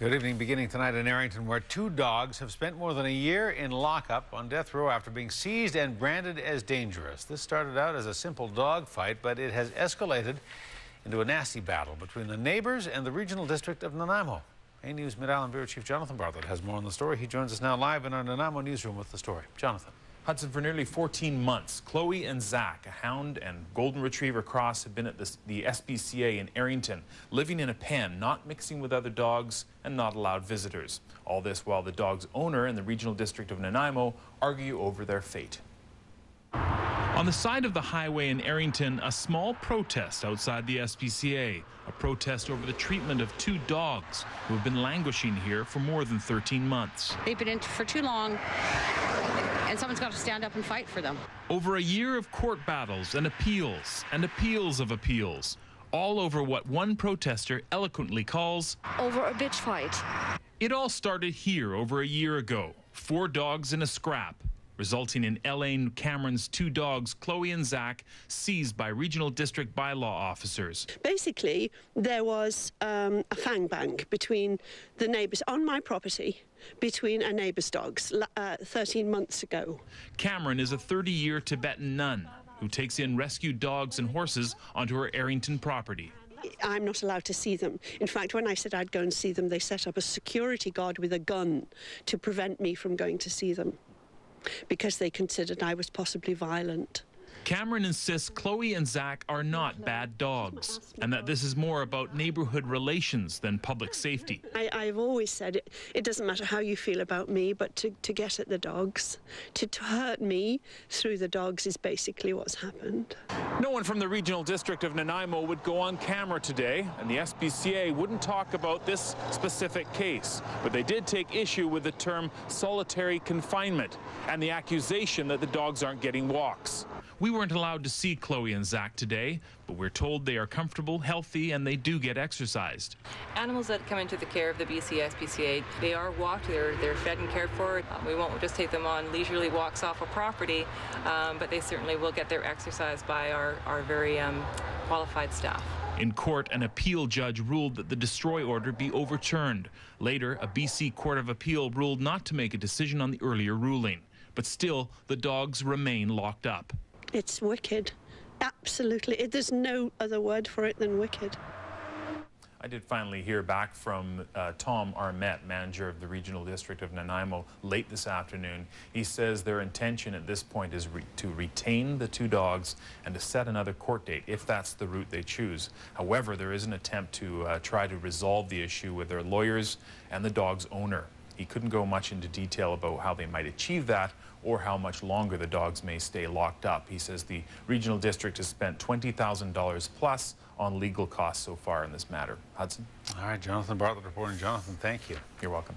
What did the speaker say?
Good evening. Beginning tonight in Errington, where two dogs have spent more than a year in lockup on death row after being seized and branded as dangerous. This started out as a simple dog fight, but it has escalated into a nasty battle between the neighbours and the Regional District of Nanaimo. A News Mid-Island Bureau Chief Jonathan Bartlett has more on the story. He joins us now live in our Nanaimo newsroom with the story. Jonathan. Hudson, for nearly 14 months, Chloe and Zach, a hound and golden retriever cross, have been at the SPCA in Errington, living in a pen, not mixing with other dogs and not allowed visitors. All this while the dog's owner and the Regional District of Nanaimo argue over their fate. On the side of the highway in Errington, a small protest outside the SPCA, a protest over the treatment of two dogs who have been languishing here for more than 13 months. They've been in for too long, and someone's got to stand up and fight for them. Over a year of court battles and appeals of appeals, all over what one protester eloquently calls over a bitch fight. It all started here over a year ago. 4 dogs in a scrap, resulting in Elaine Cameron's 2 dogs, Chloe and Zach, seized by Regional District bylaw officers. Basically, there was a fang bang between the neighbours on my property, between our neighbours' dogs, 13 months ago. Cameron is a 30-year Tibetan nun who takes in rescued dogs and horses onto her Errington property. I'm not allowed to see them. In fact, when I said I'd go and see them, they set up a security guard with a gun to prevent me from going to see them, because they considered I was possibly violent. Cameron insists Chloe and Zach are not bad dogs, and that this is more about neighborhood relations than public safety. I've always said it doesn't matter how you feel about me, but to get at the dogs, to hurt me through the dogs is basically what's happened. No one from the Regional District of Nanaimo would go on camera today, and the SPCA wouldn't talk about this specific case, but they did take issue with the term solitary confinement and the accusation that the dogs aren't getting walks. We weren't allowed to see Chloe and Zach today, but we're told they are comfortable, healthy, and they do get exercised. Animals that come into the care of the BC SPCA, they are walked, they're fed and cared for. We won't just take them on leisurely walks off a property, but they certainly will get their exercise by our very qualified staff. In court, an appeal judge ruled that the destroy order be overturned. Later, a BC Court of Appeal ruled not to make a decision on the earlier ruling. But still, the dogs remain locked up. It's wicked. Absolutely. There's no other word for it than wicked. I did finally hear back from Tom Armette, manager of the Regional District of Nanaimo, late this afternoon. He says their intention at this point is to retain the 2 dogs and to set another court date, if that's the route they choose. However, there is an attempt to try to resolve the issue with their lawyers and the dog's owner. He couldn't go much into detail about how they might achieve that or how much longer the dogs may stay locked up. He says the Regional District has spent $20,000 plus on legal costs so far in this matter. Hudson? All right, Jonathan Bartlett reporting. Jonathan, thank you. You're welcome.